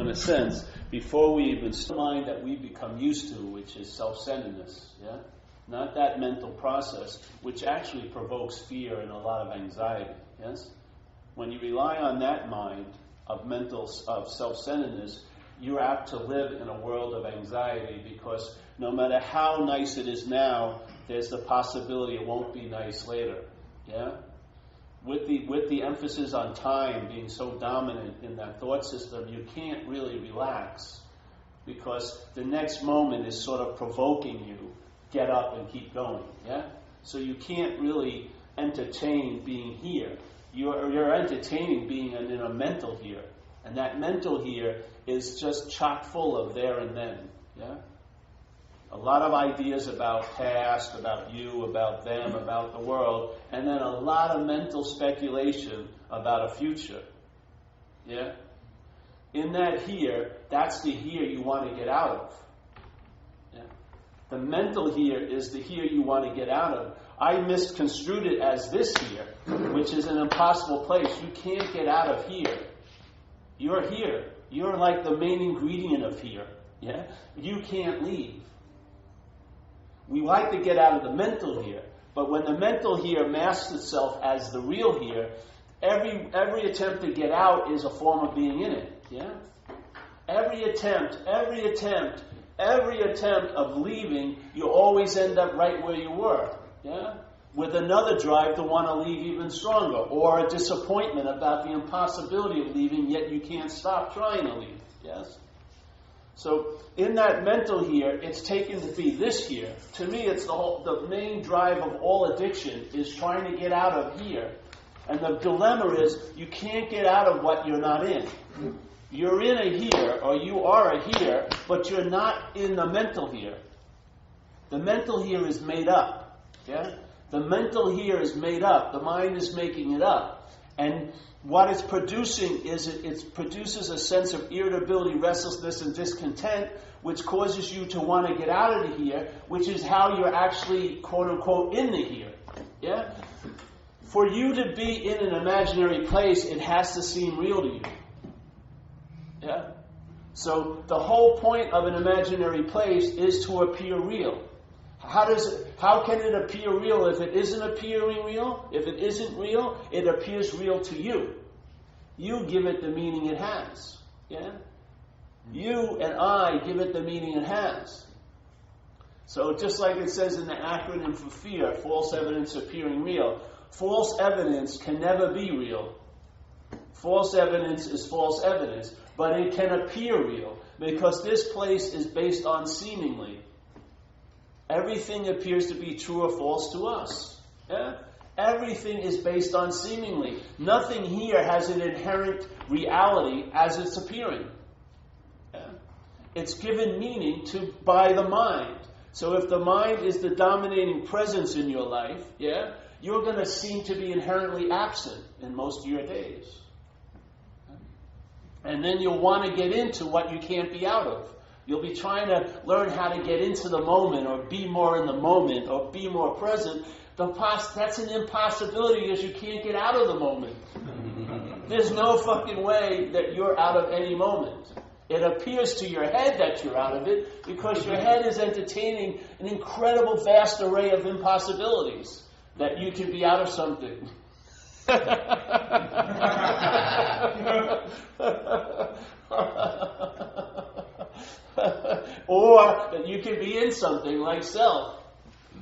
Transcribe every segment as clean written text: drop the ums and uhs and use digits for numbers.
in a sense, before we even mind that we become used to, which is self-centeredness, yeah? Not that mental process, which actually provokes fear and a lot of anxiety, yes? When you rely on that mind of self-centeredness, you're apt to live in a world of anxiety, because no matter how nice it is now, there's the possibility it won't be nice later, yeah? With the emphasis on time being so dominant in that thought system, you can't really relax, because the next moment is sort of provoking you, get up and keep going, yeah? So you can't really entertain being here. You're entertaining being in a mental here. And that mental here is just chock full of there and then, yeah? A lot of ideas about past, about you, about them, about the world, and then a lot of mental speculation about a future. Yeah? In that here, that's the here you want to get out of. Yeah? The mental here is the here you want to get out of. I misconstrued it as this here, which is an impossible place. You can't get out of here. You're here. You're like the main ingredient of here. Yeah? You can't leave. We like to get out of the mental here, but when the mental here masks itself as the real here, every attempt to get out is a form of being in it. Yeah? Every attempt of leaving, you always end up right where you were. Yeah? With another drive to want to leave even stronger, or a disappointment about the impossibility of leaving, yet you can't stop trying to leave. Yes? So in that mental here, it's taken to be this here. To me, it's the main drive of all addiction is trying to get out of here. And the dilemma is you can't get out of what you're not in. You're in a here, or you are a here, but you're not in the mental here. The mental here is made up. Yeah? The mental here is made up. The mind is making it up. And what it's producing is it produces a sense of irritability, restlessness, and discontent, which causes you to want to get out of the here, which is how you're actually, quote-unquote, in the here. Yeah? For you to be in an imaginary place, it has to seem real to you. Yeah? So the whole point of an imaginary place is to appear real. How can it appear real if it isn't appearing real? If it isn't real, it appears real to you. You give it the meaning it has. Yeah? You and I give it the meaning it has. So just like it says in the acronym for fear, false evidence appearing real, false evidence can never be real. False evidence is false evidence, but it can appear real because this place is based on seemingly. Everything appears to be true or false to us. Yeah? Everything is based on seemingly. Nothing here has an inherent reality as it's appearing. Yeah? It's given meaning by the mind. So if the mind is the dominating presence in your life, yeah, you're going to seem to be inherently absent in most of your days. And then you'll want to get into what you can't be out of. You'll be trying to learn how to get into the moment or be more in the moment or be more present. That's an impossibility because you can't get out of the moment. There's no fucking way that you're out of any moment. It appears to your head that you're out of it because your head is entertaining an incredible vast array of impossibilities that you can be out of something. Or that you can be in something like self.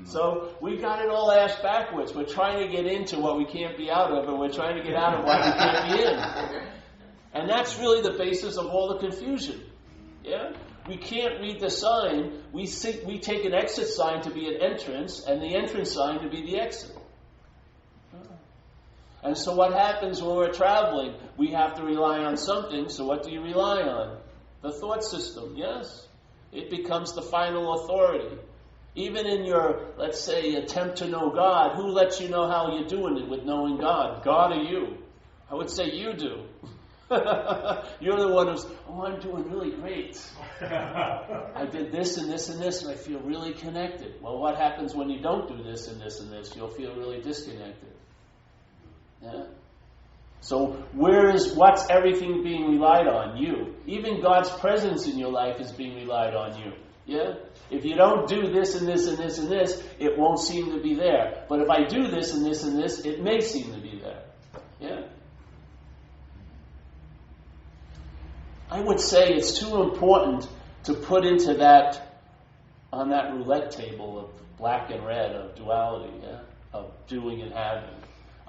So we got it all ass backwards. We're trying to get into what we can't be out of, and we're trying to get out of what we can't be in. And that's really the basis of all the confusion. Yeah? We can't read the sign. We take an exit sign to be an entrance, and the entrance sign to be the exit. And so what happens when we're traveling? We have to rely on something, so what do you rely on? The thought system, yes? It becomes the final authority. Even in your, let's say, attempt to know God, who lets you know how you're doing it with knowing God? God or you? I would say you do. You're the one who's, I'm doing really great. I did this and this and this, and I feel really connected. Well, what happens when you don't do this and this and this? You'll feel really disconnected. Yeah? So what's everything being relied on? You. Even God's presence in your life is being relied on you. Yeah? If you don't do this and this and this and this, it won't seem to be there. But if I do this and this and this, it may seem to be there. Yeah? I would say it's too important to put into that, on that roulette table of black and red, of duality, yeah? Of doing and having.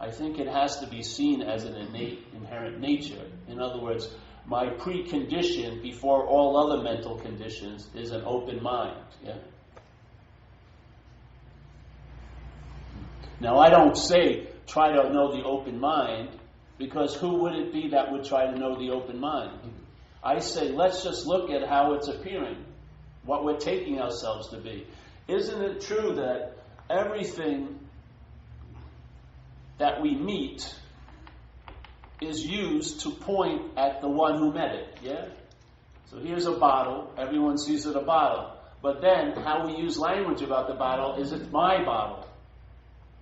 I think it has to be seen as an innate, inherent nature. In other words, my precondition before all other mental conditions is an open mind. Yeah? Now, I don't say try to know the open mind, because who would it be that would try to know the open mind? I say let's just look at how it's appearing, what we're taking ourselves to be. Isn't it true that everything that we meet is used to point at the one who met it, yeah? So here's a bottle, everyone sees it a bottle. But then, how we use language about the bottle is it's my bottle.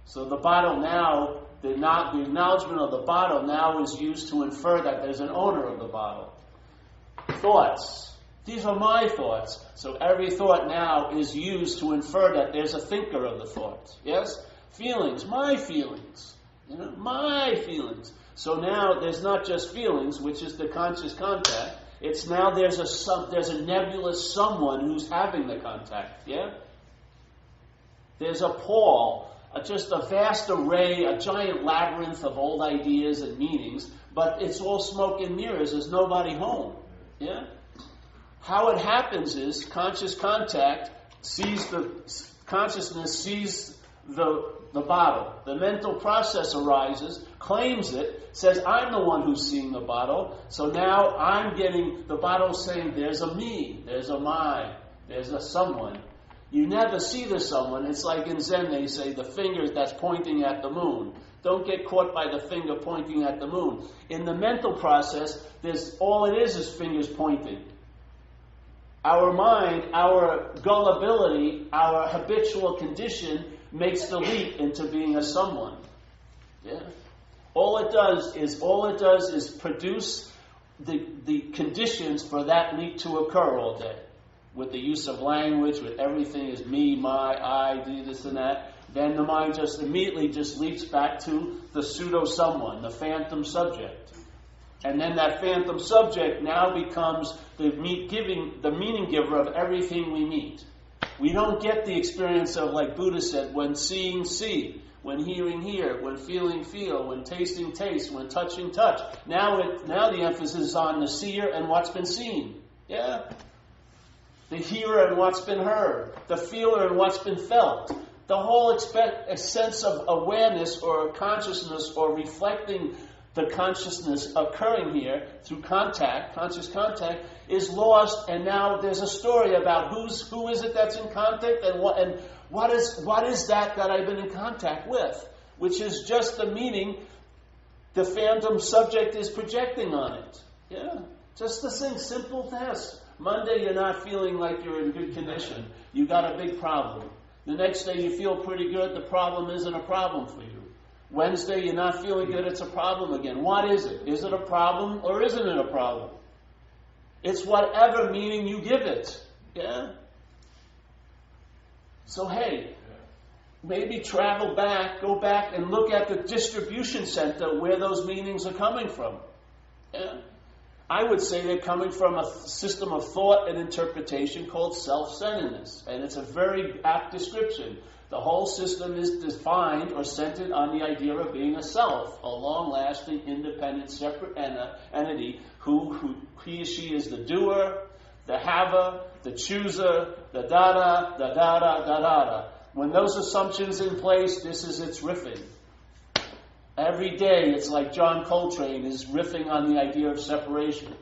So the bottle now, the acknowledgement of the bottle now is used to infer that there's an owner of the bottle. Thoughts. These are my thoughts. So every thought now is used to infer that there's a thinker of the thoughts. Yes? Feelings. My feelings. My feelings. So now there's not just feelings, which is the conscious contact. It's now there's a nebulous someone who's having the contact. Yeah? There's a Paul, just a vast array, a giant labyrinth of old ideas and meanings, but it's all smoke and mirrors. There's nobody home. Yeah? How it happens is conscious contact consciousness sees the bottle. The mental process arises, claims it, says, I'm the one who's seeing the bottle. So now I'm getting the bottle saying, there's a me, there's a my, there's a someone. You never see the someone. It's like in Zen they say, the finger that's pointing at the moon. Don't get caught by the finger pointing at the moon. In the mental process, all it is fingers pointing. Our mind, our gullibility, our habitual condition makes the leap into being a someone. Yeah? All it does is produce the conditions for that leap to occur all day. With the use of language, with everything is me, my, I, this and that. Then the mind just immediately leaps back to the pseudo-someone, the phantom subject. And then that phantom subject now becomes the meaning giver of everything we meet. We don't get the experience of, like Buddha said, when seeing, see, when hearing, hear, when feeling, feel, when tasting, taste, when touching, touch. Now the emphasis is on the seer and what's been seen. Yeah? The hearer and what's been heard. The feeler and what's been felt. The whole sense of awareness or consciousness or reflecting the consciousness occurring here through conscious contact, is lost, and now there's a story about who is it that's in contact, and what is that I've been in contact with, which is just the meaning the phantom subject is projecting on it. Yeah, just the thing, simple test. Monday you're not feeling like you're in good condition. You got a big problem. The next day you feel pretty good. The problem isn't a problem for you. Wednesday, you're not feeling good, it's a problem again. What is it? Is it a problem or isn't it a problem? It's whatever meaning you give it. Yeah? So hey, maybe go back and look at the distribution center where those meanings are coming from. Yeah? I would say they're coming from a system of thought and interpretation called self-centeredness. And it's a very apt description. The whole system is defined or centered on the idea of being a self, a long-lasting, independent, separate entity who he or she is the doer, the haver, the chooser, the da-da, the da-da, da da-da. When those assumptions in place, this is its riffing. Every day, it's like John Coltrane is riffing on the idea of separation.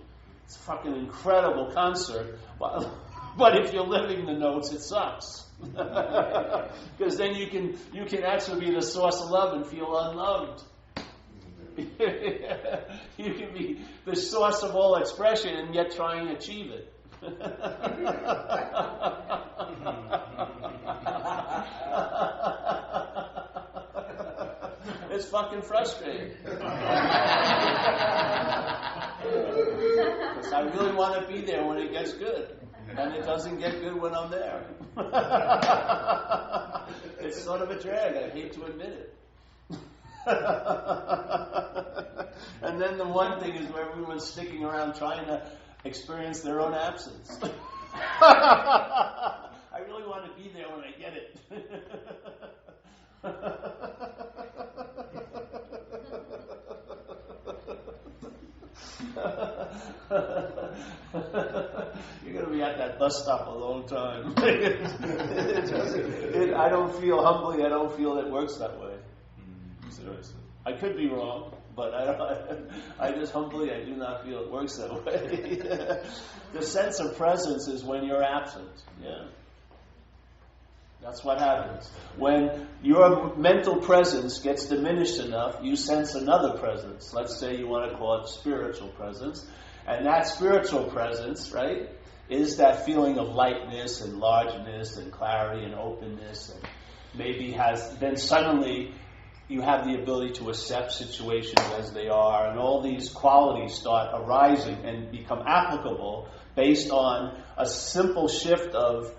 It's a fucking incredible concert. But if you're living the notes, it sucks. Because then you can actually be the source of love and feel unloved. You can be the source of all expression and yet try and achieve it. It's fucking frustrating. Because I really want to be there when it gets good. And it doesn't get good when I'm there. It's sort of a drag. I hate to admit it. And then the one thing is where everyone's sticking around trying to experience their own absence. I really want to be there when I get it. You're going to be at that bus stop a long time. I don't feel humbly, I don't feel it works that way. Seriously. I could be wrong, but I just humbly, I do not feel it works that way. The sense of presence is when you're absent. Yeah. That's what happens. When your mental presence gets diminished enough, you sense another presence. Let's say you want to call it spiritual presence. And that spiritual presence, right, is that feeling of lightness and largeness and clarity and openness. And maybe then suddenly you have the ability to accept situations as they are. And all these qualities start arising and become applicable based on a simple shift of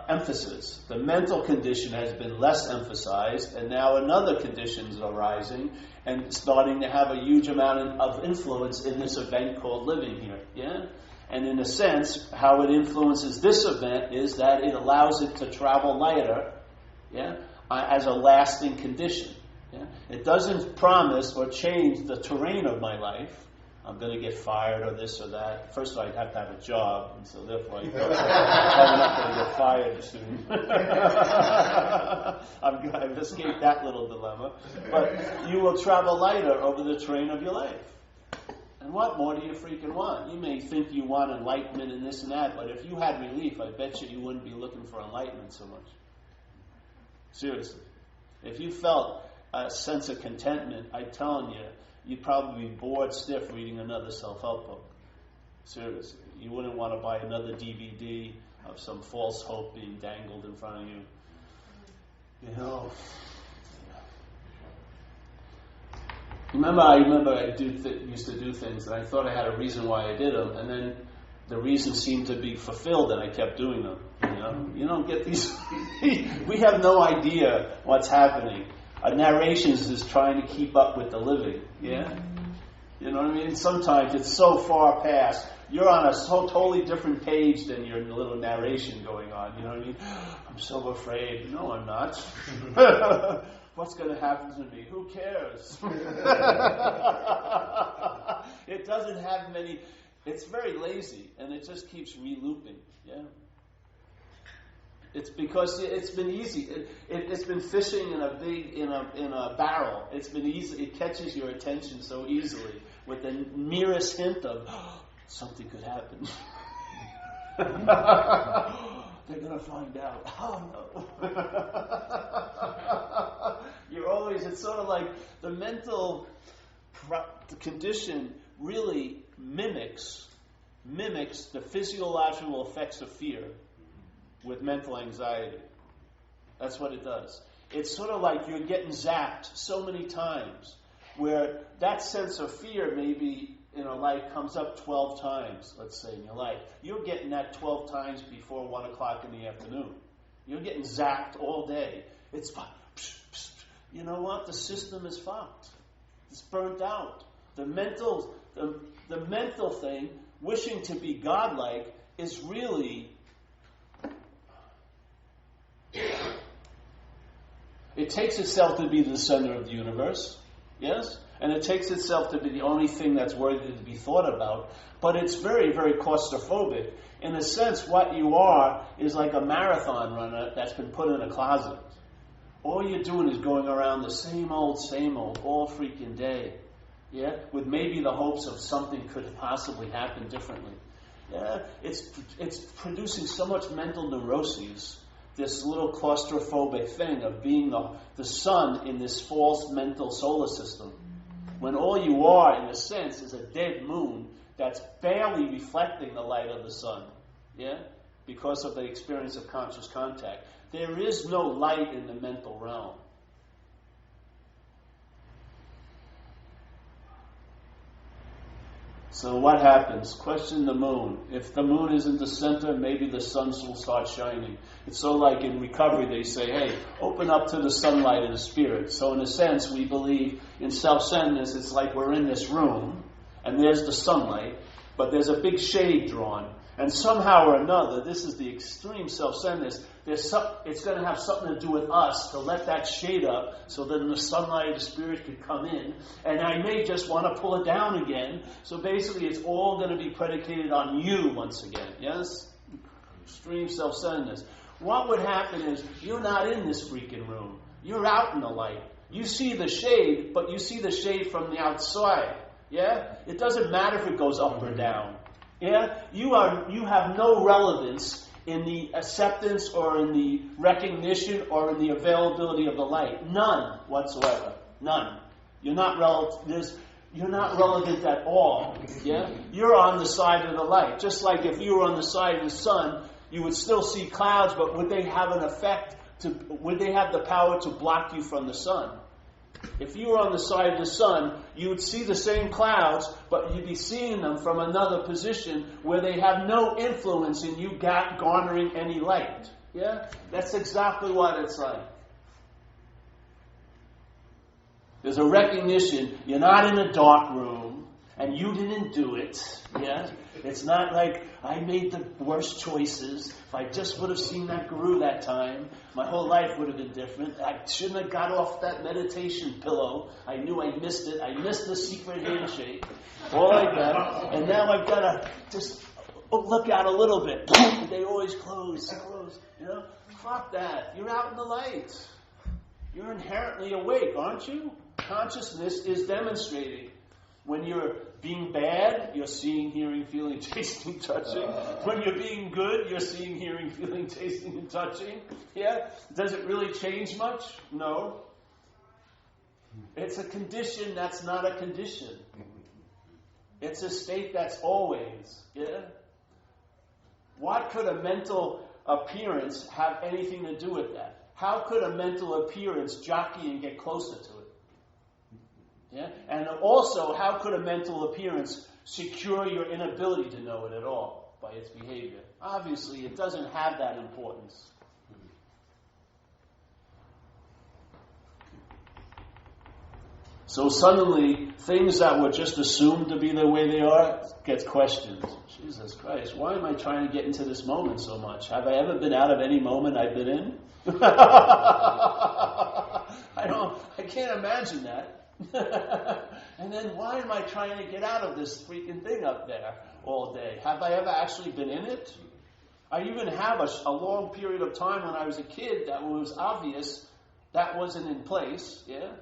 emphasis. The mental condition has been less emphasized, and now another condition is arising and starting to have a huge amount of influence in this event called living here. Yeah? And in a sense, how it influences this event is that it allows it to travel lighter, as a lasting condition. Yeah? It doesn't promise or change the terrain of my life. I'm going to get fired or this or that. First of all, I'd have to have a job, and so therefore I'm not going to get fired soon. I've escaped that little dilemma. But you will travel lighter over the terrain of your life. And what more do you freaking want? You may think you want enlightenment and this and that, but if you had relief, I bet you wouldn't be looking for enlightenment so much. Seriously. If you felt a sense of contentment, I'm telling you, you'd probably be bored stiff reading another self-help book. Seriously. You wouldn't want to buy another DVD of some false hope being dangled in front of you. You know. I remember I used to do things, and I thought I had a reason why I did them, and then the reason seemed to be fulfilled, and I kept doing them. You don't get these. We have no idea what's happening. Narrations is trying to keep up with the living. Yeah? You know what I mean? Sometimes it's so far past. You're on a totally different page than your little narration going on. You know what I mean? I'm so afraid. No, I'm not. What's going to happen to me? Who cares? It doesn't have many. It's very lazy, and it just keeps re-looping. Yeah. It's because it's been easy. It's been fishing in a barrel. It's been easy. It catches your attention so easily with the merest hint of something could happen. They're gonna find out. Oh no! It's sort of like the mental condition really mimics the physiological effects of fear with mental anxiety. That's what it does. It's sort of like you're getting zapped so many times, where that sense of fear maybe in a life comes up 12 times, let's say, in your life. You're getting that 12 times before 1 o'clock in the afternoon. You're getting zapped all day. It's fun. You know what? The system is fucked. It's burnt out. The mental thing, wishing to be godlike, is really... It takes itself to be the center of the universe, yes? And it takes itself to be the only thing that's worthy to be thought about. But it's very, very claustrophobic. In a sense, what you are is like a marathon runner that's been put in a closet. All you're doing is going around the same old, all freaking day. Yeah? With maybe the hopes of something could possibly happen differently. Yeah? It's producing so much mental neuroses. This little claustrophobic thing of being the sun in this false mental solar system. When all you are, in a sense, is a dead moon that's barely reflecting the light of the sun. Yeah? Because of the experience of conscious contact. There is no light in the mental realm. So what happens? Question the moon. If the moon is in the center, maybe the sun will start shining. It's so like in recovery they say, hey, open up to the sunlight of the spirit. So in a sense, we believe in self-centeredness, it's like we're in this room, and there's the sunlight, but there's a big shade drawn. And somehow or another, this is the extreme self-centeredness, it's going to have something to do with us to let that shade up so that the sunlight of the spirit could come in. And I may just want to pull it down again. So basically it's all going to be predicated on you once again. Yes? Extreme self-centeredness. What would happen is you're not in this freaking room. You're out in the light. You see the shade, but you see the shade from the outside. Yeah? It doesn't matter if it goes up or down. Yeah? You have no relevance in the acceptance or in the recognition or in the availability of the light. None whatsoever. None. You're not relevant at all. Yeah? You're on the side of the light. Just like if you were on the side of the sun, you would still see clouds, but would they have an effect would they have the power to block you from the sun? If you were on the side of the sun, you would see the same clouds, but you'd be seeing them from another position where they have no influence in you garnering any light. Yeah? That's exactly what it's like. There's a recognition you're not in a dark room, and you didn't do it. Yeah? It's not like I made the worst choices. If I just would have seen that guru that time, my whole life would have been different. I shouldn't have got off that meditation pillow. I knew I missed it. I missed the secret handshake. All like that. And now I've got to just look out a little bit. They always close. You know? Fuck that. You're out in the light. You're inherently awake, aren't you? Consciousness is demonstrating. When you're being bad, you're seeing, hearing, feeling, tasting, touching. When you're being good, you're seeing, hearing, feeling, tasting, and touching. Yeah? Does it really change much? No. It's a condition that's not a condition. It's a state that's always. Yeah? What could a mental appearance have anything to do with that? How could a mental appearance jockey and get closer to it? Yeah? And also, how could a mental appearance secure your inability to know it at all by its behavior? Obviously, it doesn't have that importance. So suddenly, things that were just assumed to be the way they are gets questioned. Jesus Christ, why am I trying to get into this moment so much? Have I ever been out of any moment I've been in? I can't imagine that. And then why am I trying to get out of this freaking thing up there all day? Have I ever actually been in it? I even have a long period of time when I was a kid that was obvious that wasn't in place. Yeah.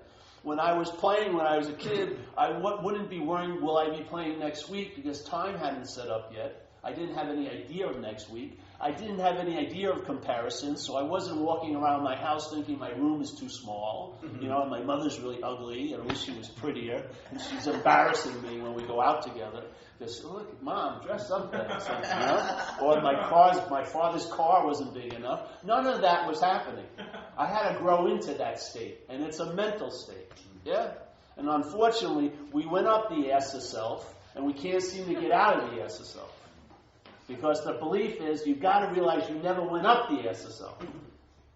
When I was playing when I was a kid, I wouldn't be worrying, will I be playing next week? Because time hadn't set up yet. I didn't have any idea of next week. I didn't have any idea of comparison, so I wasn't walking around my house thinking my room is too small. You know, and my mother's really ugly, and I wish she was prettier. And she's embarrassing me when we go out together. Because, look, Mom, dress up better. You know? Or my father's car wasn't big enough. None of that was happening. I had to grow into that state, and it's a mental state. Yeah? And unfortunately, we went up the ass of self, and we can't seem to get out of the ass of self. Because the belief is you've got to realize you never went up the ass of self.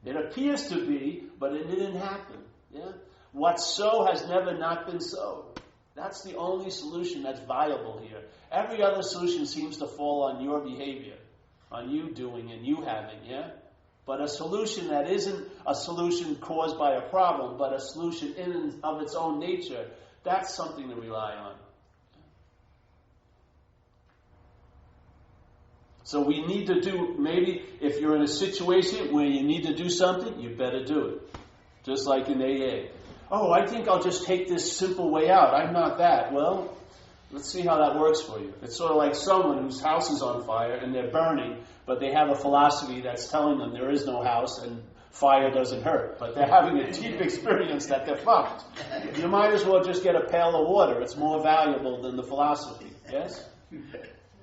It appears to be, but it didn't happen. Yeah? What's so has never not been so. That's the only solution that's viable here. Every other solution seems to fall on your behavior, on you doing and you having, yeah? But a solution that isn't a solution caused by a problem, but a solution in and of its own nature, that's something to rely on. So we need to do, maybe if you're in a situation where you need to do something, you better do it. Just like in AA. Oh, I think I'll just take this simple way out. I'm not that. Well, let's see how that works for you. It's sort of like someone whose house is on fire and they're burning, but they have a philosophy that's telling them there is no house and fire doesn't hurt. But they're having a deep experience that they're fucked. You might as well just get a pail of water. It's more valuable than the philosophy. Yes?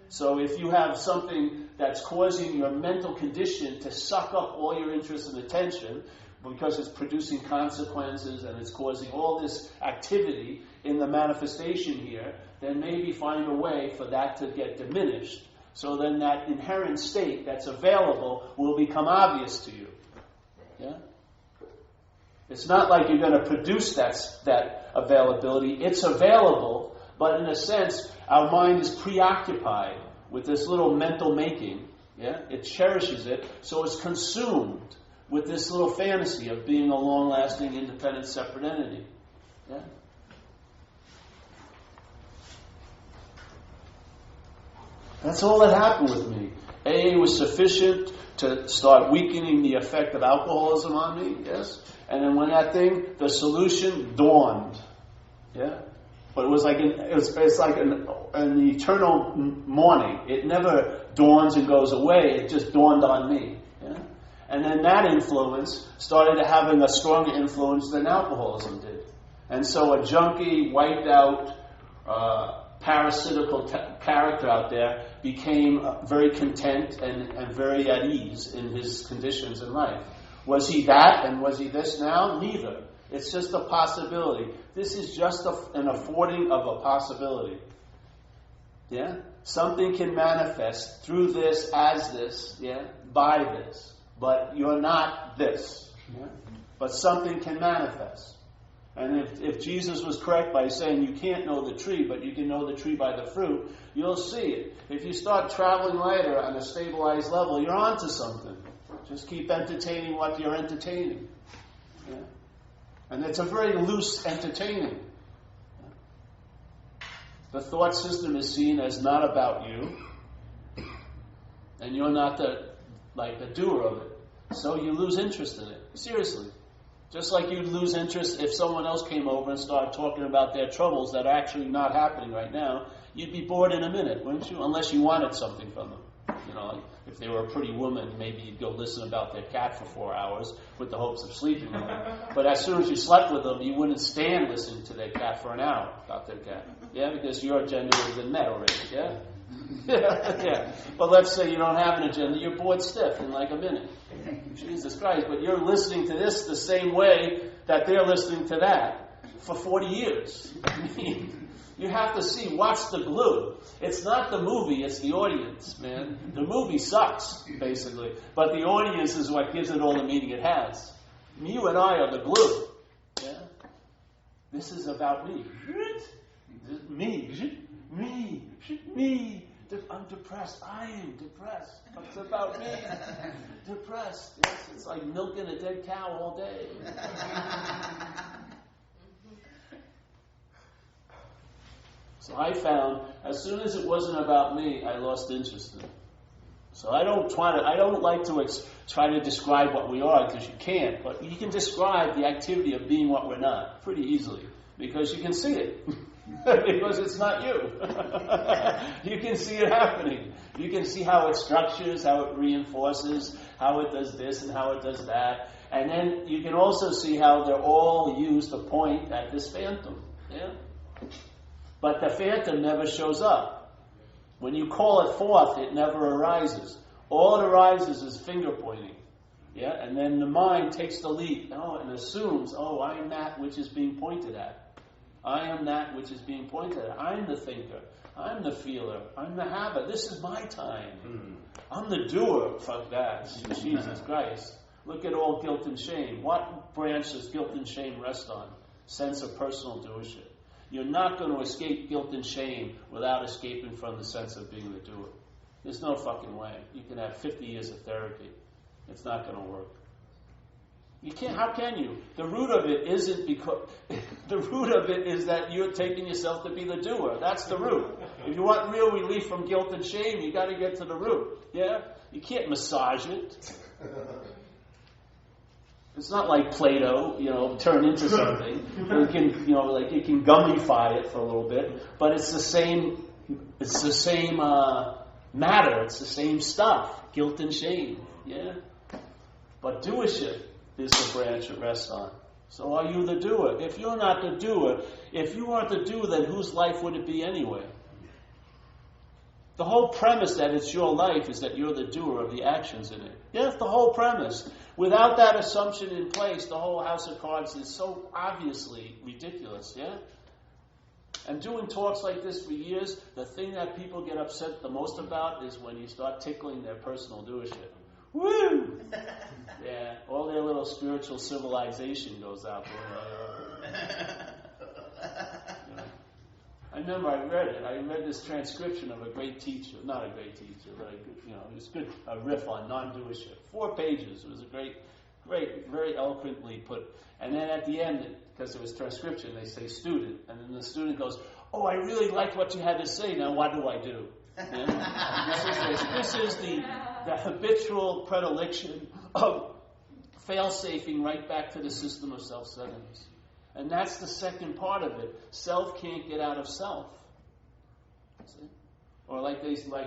So if you have something that's causing your mental condition to suck up all your interest and attention because it's producing consequences and it's causing all this activity in the manifestation here, then maybe find a way for that to get diminished. So then that inherent state that's available will become obvious to you. Yeah? It's not like you're going to produce that availability. It's available, but in a sense, our mind is preoccupied with this little mental making. Yeah? It cherishes it, so it's consumed with this little fantasy of being a long-lasting, independent, separate entity. Yeah? That's all that happened with me. AA was sufficient to start weakening the effect of alcoholism on me, yes? And then when the solution dawned, yeah? But it was like it's like an eternal morning. It never dawns and goes away. It just dawned on me, yeah? And then that influence started having a stronger influence than alcoholism did. And so a junkie, wiped out, parasitical character out there became very content and very at ease in his conditions in life. Was he that and was he this now? Neither. It's just a possibility. This is just an affording of a possibility. Yeah? Something can manifest through this, as this, yeah, by this. But you're not this. Yeah? But something can manifest. And if Jesus was correct by saying you can't know the tree, but you can know the tree by the fruit, you'll see it. If you start traveling lighter on a stabilized level, you're onto something. Just keep entertaining what you're entertaining. Yeah? And it's a very loose entertaining. The thought system is seen as not about you, and you're not the doer of it. So you lose interest in it. Seriously. Just like you'd lose interest if someone else came over and started talking about their troubles that are actually not happening right now, you'd be bored in a minute, wouldn't you? Unless you wanted something from them. You know, like if they were a pretty woman, maybe you'd go listen about their cat for 4 hours with the hopes of sleeping with them. But as soon as you slept with them, you wouldn't stand listening to their cat for an hour about their cat. Yeah, because your agenda would have been met already. Yeah? Yeah. But let's say you don't have an agenda, you're bored stiff in like a minute. Jesus Christ, but you're listening to this the same way that they're listening to that for 40 years. I mean, you have to see what's the glue. It's not the movie, it's the audience, man. The movie sucks, basically. But the audience is what gives it all the meaning it has. You and I are the glue. Yeah? This is about me. Me. I'm depressed. I am depressed. It's about me. Depressed. Yes, it's like milking a dead cow all day. So I found, as soon as it wasn't about me, I lost interest in it. So I don't like to try to describe what we are, because you can't. But you can describe the activity of being what we're not pretty easily, because you can see it. Because it's not you. You can see it happening. You can see how it structures, how it reinforces, how it does this and how it does that. And then you can also see how they're all used to point at this phantom. Yeah? But the phantom never shows up. When you call it forth, it never arises. All it arises is finger pointing. Yeah? And then the mind takes the lead and assumes, I am that which is being pointed at. I am that which is being pointed at. I'm the thinker. I'm the feeler. I'm the habit. This is my time. I'm the doer. Fuck that. Jesus Christ. Look at all guilt and shame. What branch does guilt and shame rest on? Sense of personal doership. You're not going to escape guilt and shame without escaping from the sense of being the doer. There's no fucking way. You can have 50 years of therapy. It's not going to work. You can't. How can you? The root of it isn't because. The root of it is that you're taking yourself to be the doer. That's the root. If you want real relief from guilt and shame, you got to get to the root. Yeah, you can't massage it. It's not like Play-Doh, turn into something. You can, you can gummify it for a little bit, but it's the same. It's the same matter. It's the same stuff. Guilt and shame. Yeah, but doership is the branch it rests on. So are you the doer? If you're not the doer, if you aren't the doer, then whose life would it be anyway? The whole premise that it's your life is that you're the doer of the actions in it. Yes, the whole premise. Without that assumption in place, the whole house of cards is so obviously ridiculous, yeah? And doing talks like this for years, the thing that people get upset the most about is when you start tickling their personal doership. Woo! Yeah, all their little spiritual civilization goes out. I remember I read it. I read this transcription of a great teacher, not a great teacher, but it was good, a riff on non-doership. 4 pages. It was a great, very eloquently put. And then at the end, because it was transcription, they say student, and then the student goes, "Oh, I really liked what you had to say. Now what do I do?" Yeah? This is the habitual predilection of fail-safing right back to the system of self-centeredness. And that's the second part of it. Self can't get out of self. See? Or like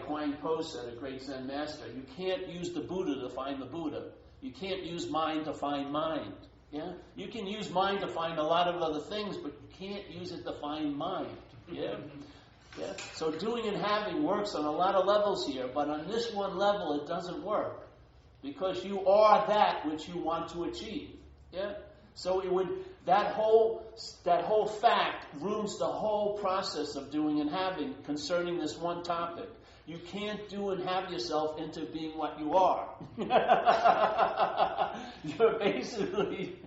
Huang Po said, a great Zen master, you can't use the Buddha to find the Buddha. You can't use mind to find mind. Yeah? You can use mind to find a lot of other things, but you can't use it to find mind. Yeah? Yeah? So doing and having works on a lot of levels here, but on this one level it doesn't work. Because you are that which you want to achieve. Yeah? So that whole fact rooms the whole process of doing and having concerning this one topic. You can't do and have yourself into being what you are. You're basically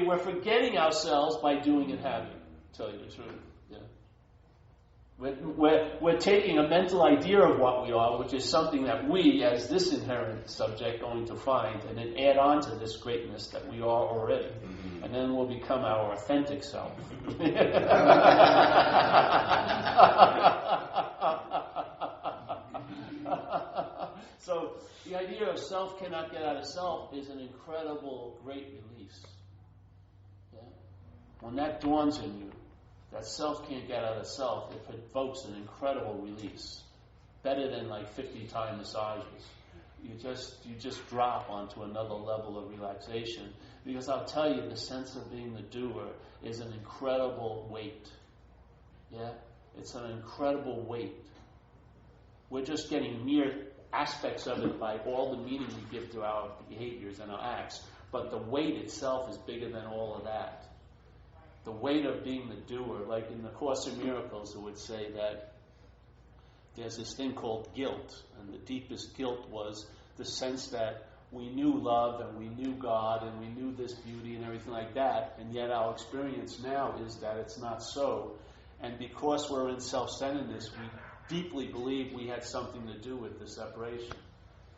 we're forgetting ourselves by doing and having, to tell you the truth. Yeah. We're taking a mental idea of what we are, which is something that we, as this inherent subject, going to find, and then add on to this greatness that we are already. Mm-hmm. And then we'll become our authentic self. So the idea of self cannot get out of self is an incredible, great release. Yeah? When that dawns in you, that self can't get out of self, it provokes an incredible release. Better than like 50-time massages. You just drop onto another level of relaxation. Because I'll tell you, the sense of being the doer is an incredible weight. Yeah? It's an incredible weight. We're just getting mere aspects of it by all the meaning we give to our behaviors and our acts. But the weight itself is bigger than all of that. The weight of being the doer, like in the Course in Miracles, it would say that there's this thing called guilt, and the deepest guilt was the sense that we knew love and we knew God and we knew this beauty and everything like that, and yet our experience now is that it's not so. And because we're in self-centeredness, we deeply believe we had something to do with the separation.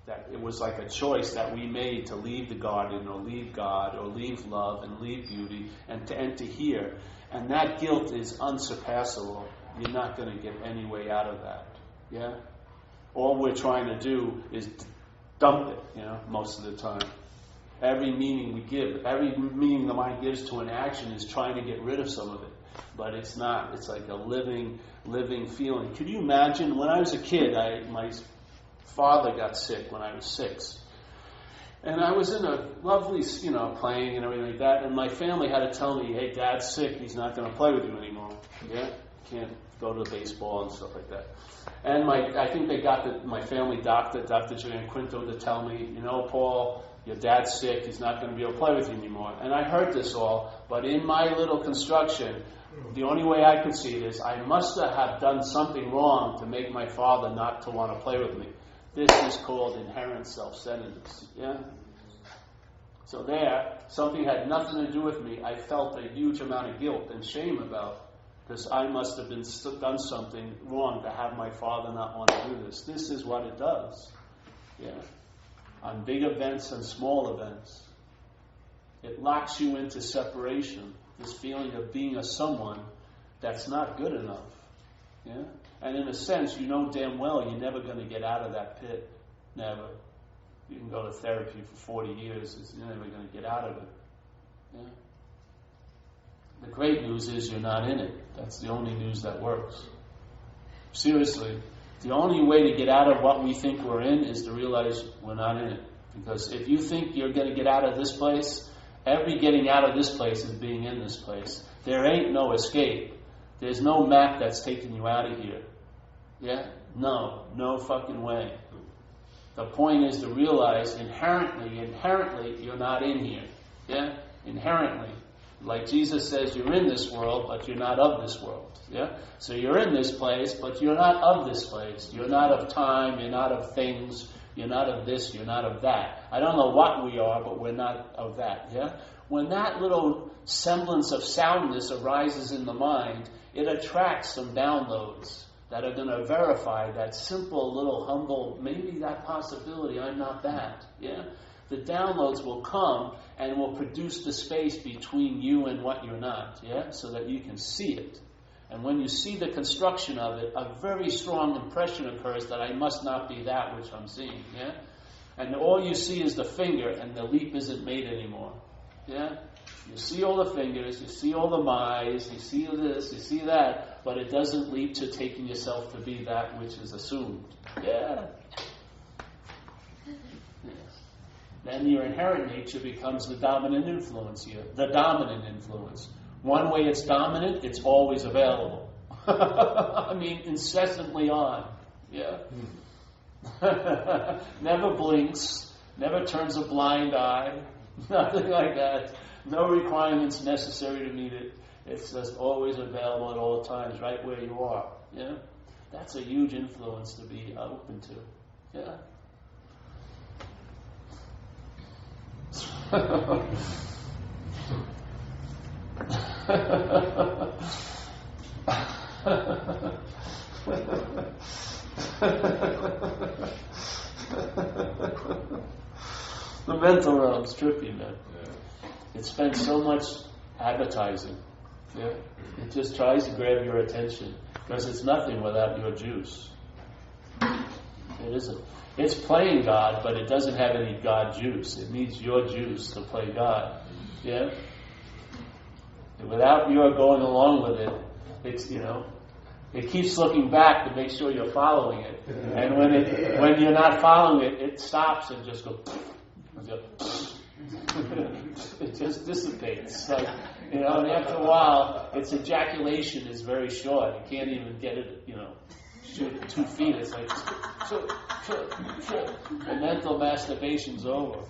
That it was like a choice that we made to leave the garden or leave God or leave love and leave beauty and to enter here. And that guilt is unsurpassable. You're not going to get any way out of that. Yeah? All we're trying to do is dump it, most of the time. Every meaning we give, every meaning the mind gives to an action is trying to get rid of some of it. But it's not. It's like a living feeling. Could you imagine, when I was a kid, my father got sick when I was 6. And I was in a lovely, playing and everything like that, and my family had to tell me, "Hey, Dad's sick, he's not going to play with you anymore. Yeah? Can't go to baseball," and stuff like that. And I think they got my family doctor, Dr. Julian Quinto, to tell me, "Paul, your dad's sick, he's not going to be able to play with you anymore." And I heard this all, but in my little construction, the only way I could see it is I must have done something wrong to make my father not to want to play with me. This is called inherent self-centeredness. Yeah? So there, something had nothing to do with me. I felt a huge amount of guilt and shame about, because I must have done something wrong to have my father not want to do this. This is what it does. Yeah? On big events and small events. It locks you into separation. This feeling of being a someone that's not good enough. Yeah? And in a sense, you know damn well you're never going to get out of that pit. Never. You can go to therapy for 40 years. You're never going to get out of it. Yeah? The great news is you're not in it. That's the only news that works. Seriously. The only way to get out of what we think we're in is to realize we're not in it. Because if you think you're going to get out of this place, every getting out of this place is being in this place. There ain't no escape. There's no map that's taking you out of here. Yeah? No fucking way. The point is to realize inherently, you're not in here. Yeah? Inherently. Like Jesus says, you're in this world, but you're not of this world. Yeah? So you're in this place, but you're not of this place. You're not of time, you're not of things, you're not of this, you're not of that. I don't know what we are, but we're not of that. Yeah? When that little semblance of soundness arises in the mind, it attracts some downloads that are going to verify that simple, little, humble, maybe that possibility, I'm not that. Yeah? The downloads will come and will produce the space between you and what you're not, yeah, so that you can see it. And when you see the construction of it, a very strong impression occurs that I must not be that which I'm seeing, yeah? And all you see is the finger, and the leap isn't made anymore, yeah? You see all the fingers, you see all the my's, you see this, you see that, but it doesn't leap to taking yourself to be that which is assumed, yeah? Then your inherent nature becomes the dominant influence here. The dominant influence. One way it's dominant, it's always available. I mean, incessantly on. Yeah? Never blinks. Never turns a blind eye. Nothing like that. No requirements necessary to meet it. It's just always available at all times, right where you are. Yeah? That's a huge influence to be open to. Yeah? The mental realm's trippy, man. It spends so much advertising. Yeah? It just tries to grab your attention because it's nothing without your juice. It isn't. It's playing God, but it doesn't have any God juice. It needs your juice to play God. Yeah? And without your going along with it, it's, it keeps looking back to make sure you're following it. And when you're not following it, it stops and just goes, it just dissipates. Like, and after a while, its ejaculation is very short. You can't even get it, shoot 2 feet. It's like, the mental masturbation's over.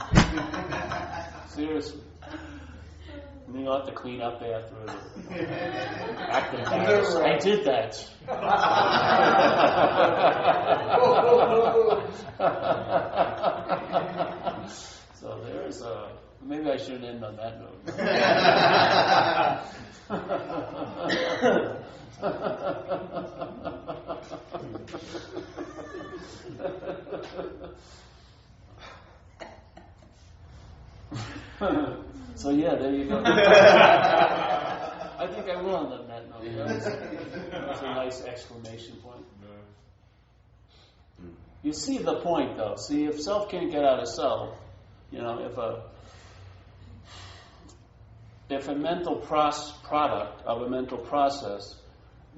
Seriously. And you have to clean up after it. Act embarrassed. I did that. So there's maybe I shouldn't end on that note. So yeah, there you go. I think I will end on that note. That's a nice exclamation point. You see the point, though. See, if self can't get out of self, if a mental product of a mental process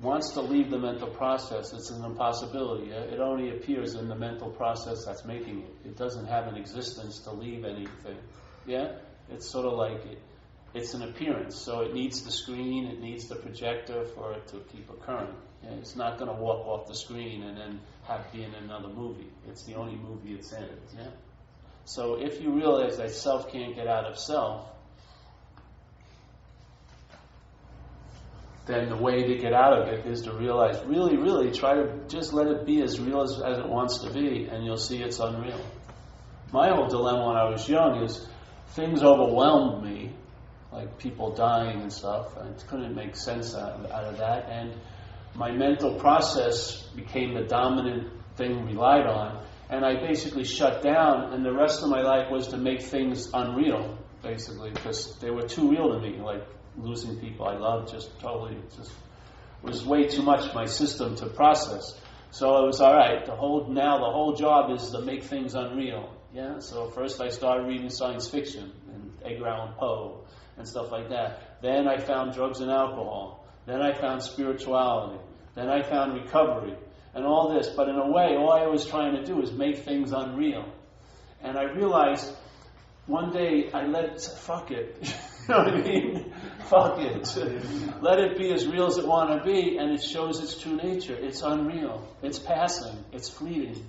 wants to leave the mental process, it's an impossibility. Yeah? It only appears in the mental process that's making it. It doesn't have an existence to leave anything. Yeah? It's sort of like it's an appearance. So it needs the screen, it needs the projector for it to keep occurring. Yeah? It's not going to walk off the screen and then be in another movie. It's the only movie it's in. Yeah? So if you realize that self can't get out of self, then the way to get out of it is to realize, really, really try to just let it be as real as it wants to be, and you'll see it's unreal. My whole dilemma when I was young is things overwhelmed me, like people dying and stuff. I couldn't make sense out of that, and my mental process became the dominant thing relied on, and I basically shut down, and the rest of my life was to make things unreal, basically, because they were too real to me, like losing people I loved was way too much my system to process. So it was all right. The whole job is to make things unreal. Yeah. So first I started reading science fiction and Edgar Allan Poe and stuff like that. Then I found drugs and alcohol. Then I found spirituality. Then I found recovery and all this. But in a way, all I was trying to do is make things unreal. And I realized one day fuck it. You know what I mean? Fuck it. Let it be as real as it want to be, and it shows its true nature. It's unreal. It's passing. It's fleeting.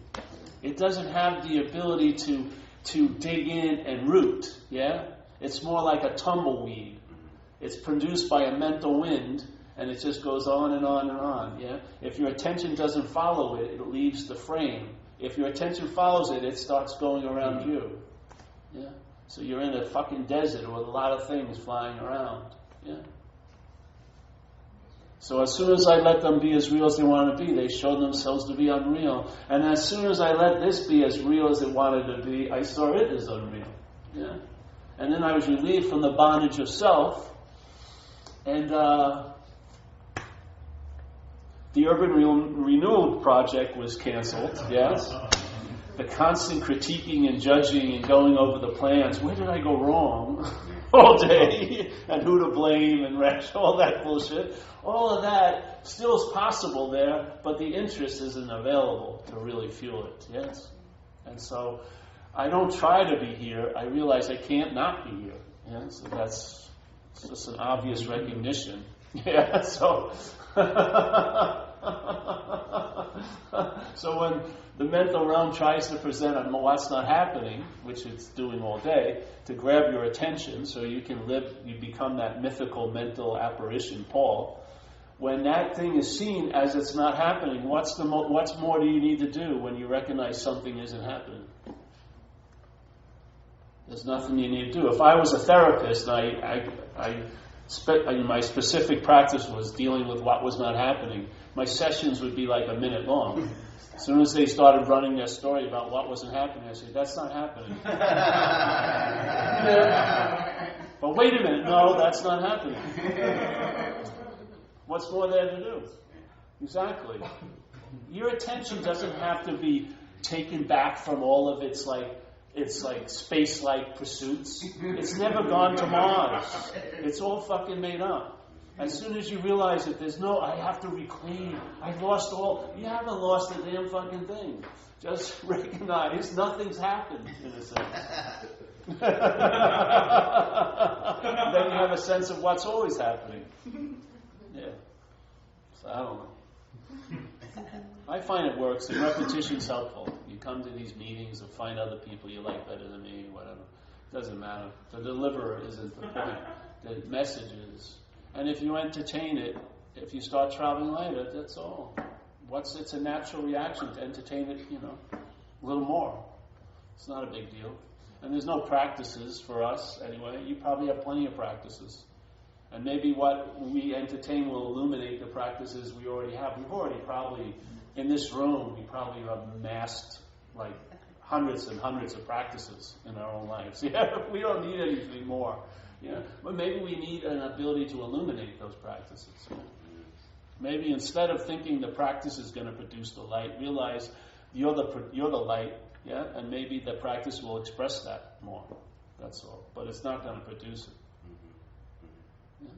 It doesn't have the ability to dig in and root. Yeah? It's more like a tumbleweed. It's produced by a mental wind, and it just goes on and on and on. Yeah. If your attention doesn't follow it, it leaves the frame. If your attention follows it, it starts going around you. Yeah. So you're in a fucking desert with a lot of things flying around. Yeah. So as soon as I let them be as real as they want to be, they show themselves to be unreal. And as soon as I let this be as real as it wanted to be, I saw it as unreal. Yeah. And then I was relieved from the bondage of self. And the Urban Renewal Project was canceled. Yes. The constant critiquing and judging and going over the plans. Where did I go wrong? All day, and who to blame, and all that bullshit. All of that still is possible there, but the interest isn't available to really fuel it, yes? And so I don't try to be here. I realize I can't not be here. Yeah? So that's just an obvious recognition. Yeah, so... So when the mental realm tries to present what's not happening, which it's doing all day, to grab your attention so you can you become that mythical mental apparition, Paul. When that thing is seen as it's not happening, what's more do you need to do when you recognize something isn't happening? There's nothing you need to do. If I was a therapist, my specific practice was dealing with what was not happening, my sessions would be like a minute long. As soon as they started running their story about what wasn't happening, I said, that's not happening. But wait a minute, no, that's not happening. What's more there to do? Exactly. Your attention doesn't have to be taken back from all of its space-like pursuits. It's never gone to Mars. It's all fucking made up. As soon as you realize that I have to reclaim, I've lost all, you haven't lost a damn fucking thing. Just recognize nothing's happened, in a sense. Then you have a sense of what's always happening. Yeah. So I don't know. I find it works, and repetition's helpful. You come to these meetings and find other people you like better than me, whatever. It doesn't matter. The deliverer isn't the point. The message is. And if you entertain it, if you start traveling later, that's all. It's a natural reaction to entertain it, a little more. It's not a big deal. And there's no practices for us anyway. You probably have plenty of practices. And maybe what we entertain will illuminate the practices we already have. We've already probably, in this room, we probably have amassed like hundreds and hundreds of practices in our own lives. Yeah, we don't need anything more. Yeah, but maybe we need an ability to illuminate those practices. Maybe instead of thinking the practice is going to produce the light, realize you're the light. Yeah, and maybe the practice will express that more. That's all. But it's not going to produce it. Yeah.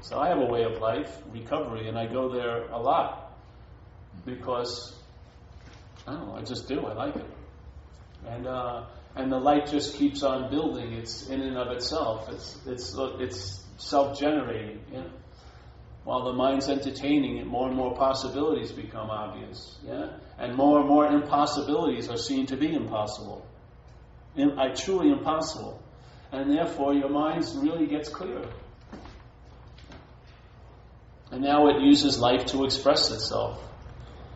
So I have a way of life, recovery, and I go there a lot because I don't know. I just do. I like it, and the light just keeps on building. It's in and of itself. It's self-generating. Yeah. While the mind's entertaining it, more and more possibilities become obvious. Yeah, and more impossibilities are seen to be impossible. Truly impossible, and therefore your mind really gets clearer. And now it uses life to express itself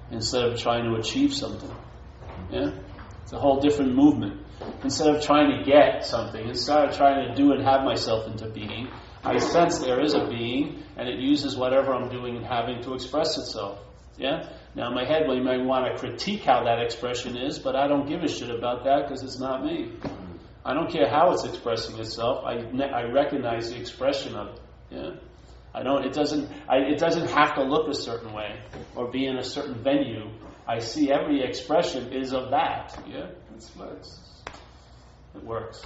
instead of trying to achieve something. Yeah, it's a whole different movement. Instead of trying to get something, instead of trying to do and have myself into being, I sense there is a being, and it uses whatever I'm doing and having to express itself. Yeah? Now in my head, you might want to critique how that expression is, but I don't give a shit about that because it's not me. I don't care how it's expressing itself. I recognize the expression of it. Yeah? It doesn't have to look a certain way or be in a certain venue. I see every expression is of that. Yeah? It works.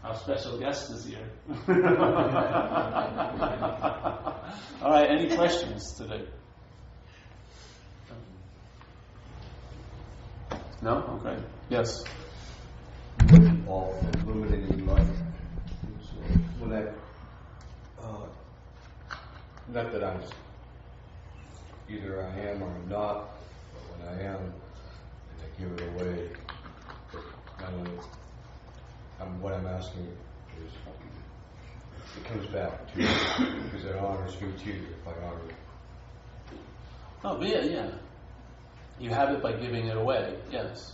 Our special guest is here. All right, any questions today? No? Okay. Yes. All illuminating light. So when not that I'm either I am or I'm not, but when I am and I give it away, what I'm asking it comes back to you, because it honors me too, if I honor it. Oh, yeah. You have it by giving it away, yes.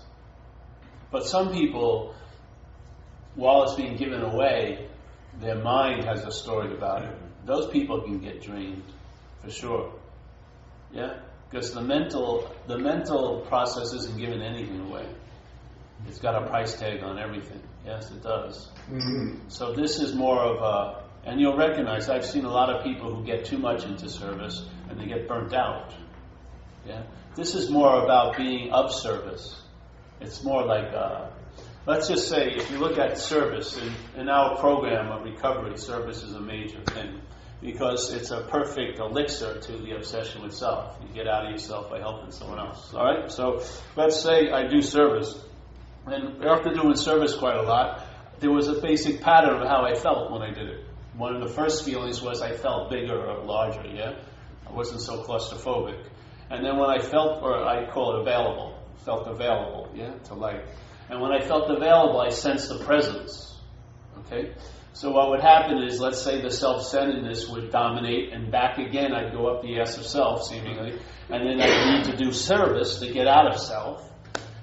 But some people, while it's being given away, their mind has a story about it. Those people can get drained, for sure. Yeah? Because the mental process isn't giving anything away. It's got a price tag on everything. Yes, it does. Mm-hmm. So this is more of a, and you'll recognize, I've seen a lot of people who get too much into service and they get burnt out. Yeah? This is more about being of service. It's more like, let's just say, if you look at service, in our program of recovery, service is a major thing. Because it's a perfect elixir to the obsession with self. You get out of yourself by helping someone else. All right? So let's say I do service. And after doing service quite a lot, there was a basic pattern of how I felt when I did it. One of the first feelings was I felt bigger or larger, yeah? I wasn't so claustrophobic. And then when I felt, or I call it felt available, yeah, to life. And when I felt available, I sensed the presence. Okay? So what would happen is, let's say the self-centeredness would dominate, and back again I'd go up the S of self, seemingly, and then I'd need to do service to get out of self.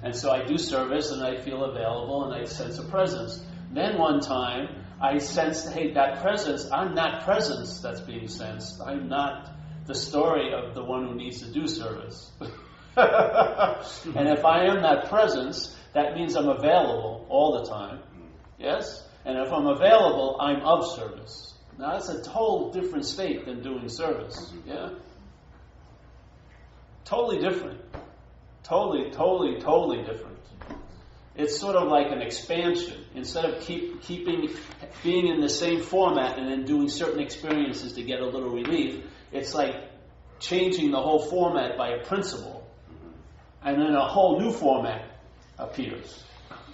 And so I do service, and I feel available, and I sense a presence. Then one time, I sensed, hey, that presence, I'm that presence that's being sensed. I'm not the story of the one who needs to do service. And if I am that presence, that means I'm available all the time. Yes? And if I'm available, I'm of service. Now that's a whole different state than doing service. Yeah? Totally different. Totally different. It's sort of like an expansion. Instead of being in the same format and then doing certain experiences to get a little relief, it's like changing the whole format by a principle. And then a whole new format appears.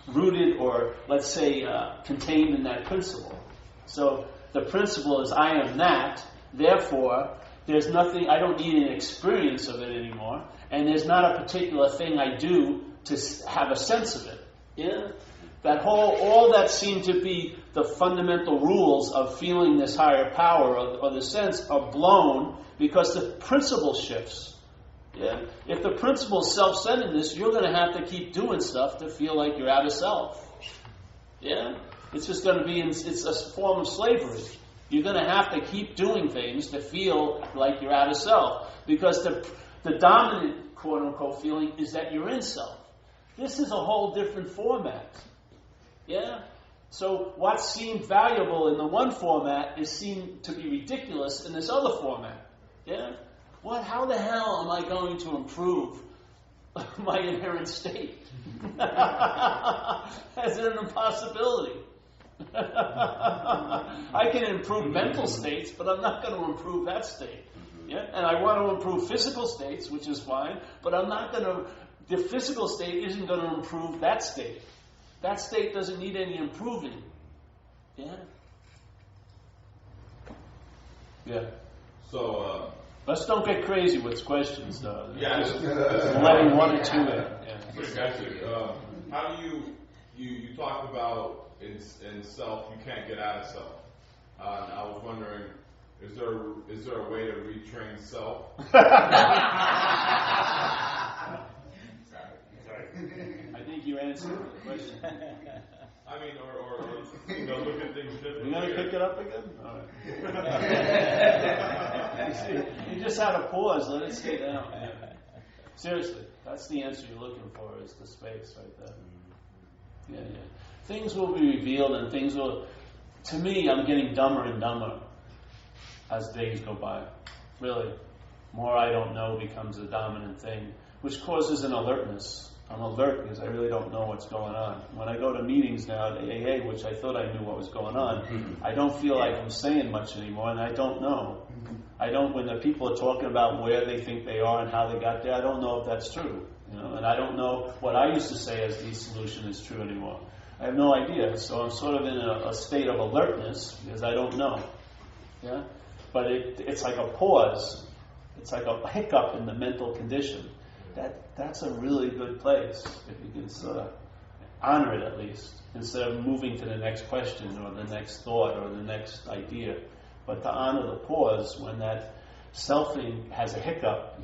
Rooted or, let's say, contained in that principle. So the principle is I am that, therefore there's nothing, I don't need an experience of it anymore, and there's not a particular thing I do to have a sense of it. Yeah? All that seemed to be the fundamental rules of feeling this higher power or the sense are blown because the principle shifts. Yeah? If the principle is self-centeredness, you're going to have to keep doing stuff to feel like you're out of self. Yeah? It's just going to be, it's a form of slavery. You're going to have to keep doing things to feel like you're out of self. Because the dominant, quote-unquote, feeling is that you're in self. This is a whole different format. Yeah? So what seemed valuable in the one format is seen to be ridiculous in this other format. Yeah? How the hell am I going to improve my inherent state? That's an impossibility. I can improve mental states, but I'm not going to improve that state. Yeah? And I want to improve physical states, which is fine, but I'm not going to, the physical state isn't going to improve that state. That state doesn't need any improving. Yeah? Yeah. So, let's don't get crazy with questions, though. Yeah. Letting one or two in. Yeah. Gotcha. How do you talk about in self, you can't get out of self. And I was wondering, is there a way to retrain self? Sorry. I think you answered the question. I mean, or look at things differently. You going to pick it up again? All right. You just had a pause. Let it stay down. Yeah. Seriously, that's the answer you're looking for, is the space right there. Yeah. Things will be revealed, and things will... To me, I'm getting dumber and dumber as days go by. Really. More I don't know becomes the dominant thing, which causes an alertness. I'm alert because I really don't know what's going on. When I go to meetings now at AA, which I thought I knew what was going on, I don't feel like I'm saying much anymore, and I don't know. When the people are talking about where they think they are and how they got there, I don't know if that's true. And I don't know what I used to say as the solution is true anymore. I have no idea, so I'm sort of in a state of alertness because I don't know. Yeah, but it's like a pause. It's like a hiccup in the mental condition. That's a really good place if you can sort of. honor it at least, instead of moving to the next question or the next thought or the next idea. But to honor the pause when that selfing has a hiccup,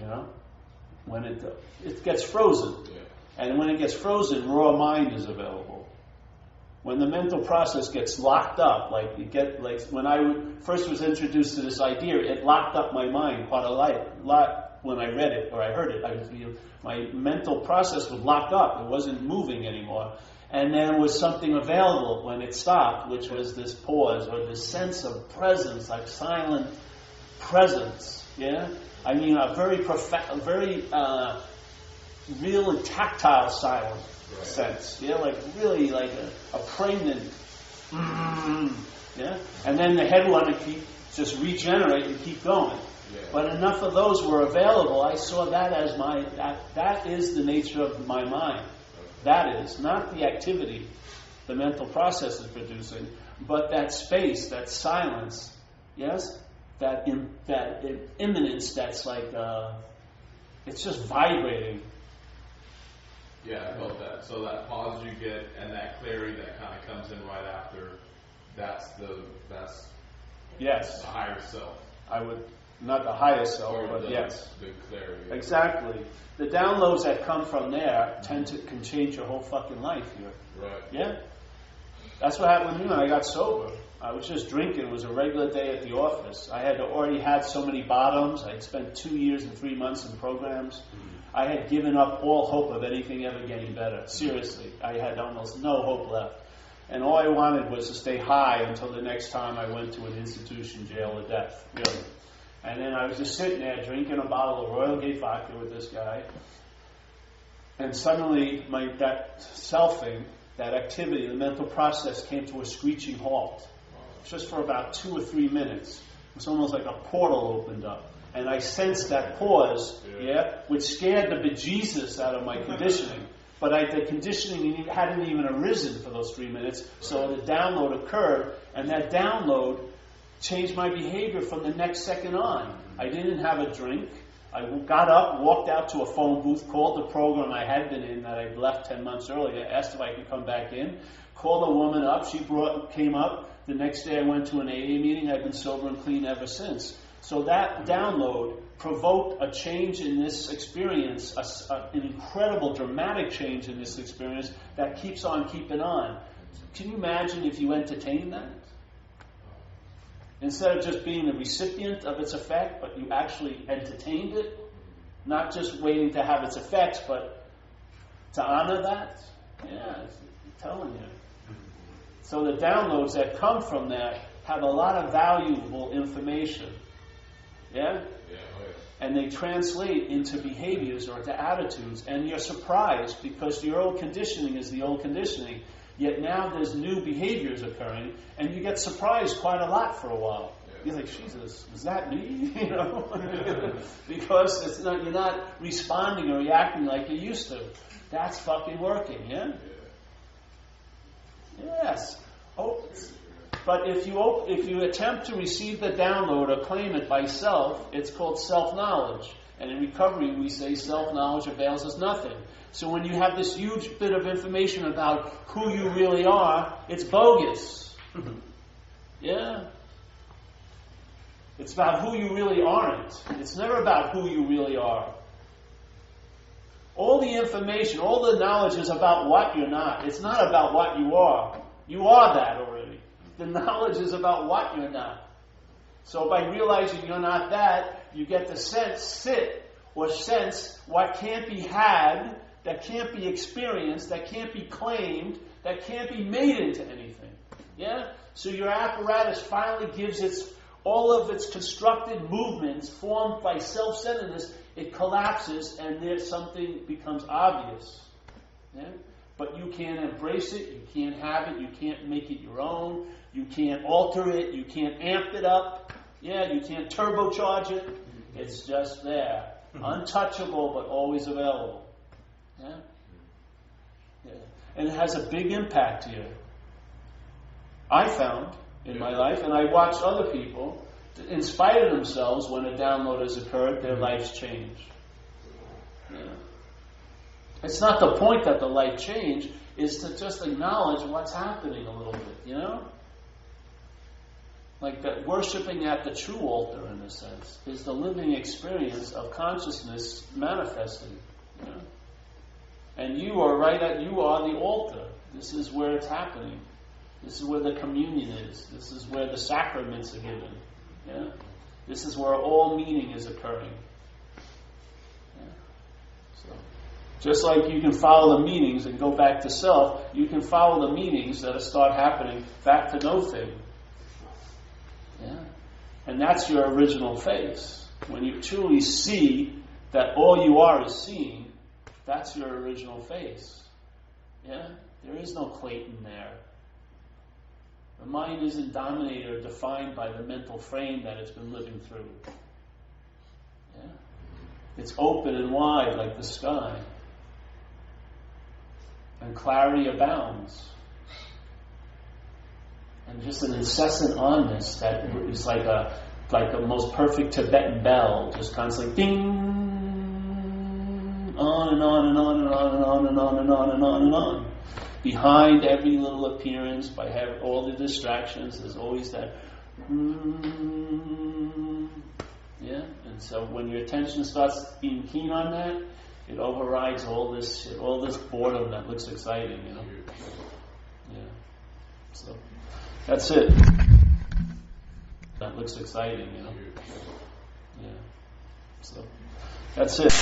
when it gets frozen. Yeah. And when it gets frozen, raw mind is available. When the mental process gets locked up, like when I first was introduced to this idea, it locked up my mind quite a lot when I read it or I heard it. My mental process was locked up; it wasn't moving anymore. And there was something available when it stopped, which was this pause or this sense of presence, like silent presence. Yeah, I mean a very real and tactile silence. Right. Sense, like really like a pregnant, and then the head want to just regenerate and keep going. Yeah. But enough of those were available. I saw that as that is the nature of my mind. That is not the activity the mental process is producing, but that space, that silence, yes, that immanence. That's like it's just vibrating. Yeah, I felt that. So that pause you get and that clarity that kind of comes in right after, that's Yes, the higher self. I would, not the highest self, but yes. The clarity. Exactly. The downloads that come from there can change your whole fucking life here. Right. Yeah? That's what happened with me when I got sober. I was just drinking. It was a regular day at the office. I had already had so many bottoms. I'd spent 2 years and 3 months in programs. I had given up all hope of anything ever getting better. Seriously. I had almost no hope left. And all I wanted was to stay high until the next time I went to an institution, jail, or death. Really. And then I was just sitting there drinking a bottle of Royal Gate vodka with this guy. And suddenly that selfing, that activity, the mental process came to a screeching halt. Just for about 2 or 3 minutes. It was almost like a portal opened up. And I sensed that pause, which scared the bejesus out of my conditioning. But the conditioning hadn't even arisen for those 3 minutes, so the download occurred, and that download changed my behavior from the next second on. I didn't have a drink. I got up, walked out to a phone booth, called the program I had been in that I'd left 10 months earlier, asked if I could come back in, called a woman up, she came up. The next day I went to an AA meeting. I've been sober and clean ever since. So that download provoked a change in this experience, an incredible, dramatic change in this experience that keeps on keeping on. Can you imagine if you entertained that? Instead of just being the recipient of its effect, but you actually entertained it, not just waiting to have its effects, but to honor that? Yeah, I'm telling you. So the downloads that come from that have a lot of valuable information. Yeah? And they translate into behaviors or into attitudes, and you're surprised because your old conditioning is the old conditioning, yet now there's new behaviors occurring, and you get surprised quite a lot for a while. You're like, Jesus, is that me? Because you're not responding or reacting like you used to. That's fucking working, yeah? Yes. Oh. But if you attempt to receive the download or claim it by self, it's called self-knowledge. And in recovery, we say self-knowledge avails us nothing. So when you have this huge bit of information about who you really are, it's bogus. Yeah? It's about who you really aren't. It's never about who you really are. All the information, all the knowledge is about what you're not. It's not about what you are. You are that already. The knowledge is about what you're not. So by realizing you're not that, you get to sense what can't be had, that can't be experienced, that can't be claimed, that can't be made into anything. Yeah? So your apparatus finally gives all of its constructed movements formed by self-centeredness, it collapses and there's something becomes obvious. Yeah? But you can't embrace it, you can't have it, you can't make it your own, you can't alter it, you can't amp it up, you can't turbocharge it. It's just there. Untouchable, but always available. Yeah? And it has a big impact here. I found in my life, and I watched other people, in spite of themselves, when a download has occurred, their lives change. Yeah. It's not the point that the life change, is to just acknowledge what's happening a little bit, you know? Like that worshiping at the true altar, in a sense, is the living experience of consciousness manifesting, you know? And you are the altar. This is where it's happening. This is where the communion is. This is where the sacraments are given. Yeah? This is where all meaning is occurring. Yeah? So, just like you can follow the meanings and go back to self, you can follow the meanings that start happening back to no thing. Yeah? And that's your original face. When you truly see that all you are is seeing, that's your original face. Yeah? There is no Clayton there. The mind isn't dominated or defined by the mental frame that it's been living through. Yeah? It's open and wide like the sky. And clarity abounds. And just an incessant onness that is like the most perfect Tibetan bell, just constantly ding, on and on and on and on and on and on and on and on and on. Behind every little appearance, by all the distractions, there's always that yeah. And so when your attention starts being keen on that, it overrides all this shit, all this boredom that looks exciting, you know. Yeah. So that's it. That looks exciting, you know. Yeah. So that's it.